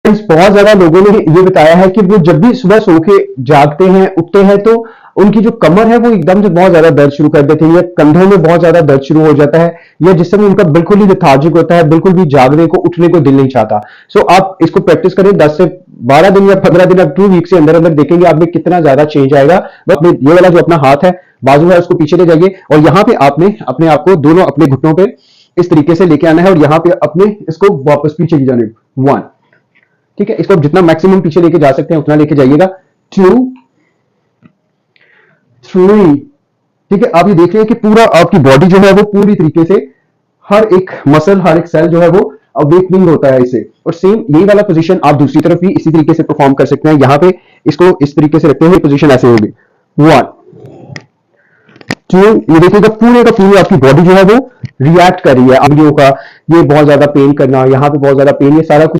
बहुत ज्यादा लोगों ने ये बताया है कि वो जब भी सुबह सो के जागते हैं, उठते हैं, तो उनकी जो कमर है वो एकदम से बहुत ज्यादा दर्द शुरू कर देती है, या कंधों में बहुत ज्यादा दर्द शुरू हो जाता है, या जिस समय उनका बिल्कुल ही लेथार्जिक होता है, बिल्कुल भी जागने को उठने को दिल नहीं चाहता। सो आप इसको प्रैक्टिस करें, 10 से 12 दिन या 15 दिन, आप 2 वीक से अंदर अंदर देखेंगे आप में कितना ज्यादा चेंज आएगा। अपने ये वाला जो अपना हाथ है, बाजू है, उसको पीछे ले जाइए और यहाँ पे आपने अपने आप को दोनों अपने घुटनों पे इस तरीके से लेके आना है और यहाँ पे अपने इसको वापस पीछे की जाने 1, ठीक है। इसको जितना मैक्सिमम पीछे लेके जा सकते हैं उतना लेके जाइएगा। 2, 3, ठीक है। आप ये देख रहे हैं कि पूरा आपकी बॉडी जो है वो पूरी तरीके से हर एक मसल, हर एक सेल जो है वो अवेकनिंग होता है इससे। और सेम यही वाला पोजीशन आप दूसरी तरफ भी इसी तरीके से परफॉर्म कर सकते हैं। यहाँ पे इसको इस तरीके से रखते हुए पोजीशन ऐसे होगी 1, 2, ये देखिएगा पूरे का पूरी आपकी बॉडी जो है वो रिएक्ट कर रही है। अंगुलियों का ये बहुत ज्यादा पेन करना, यहाँ पे बहुत ज्यादा पेन, ये सारा कुछ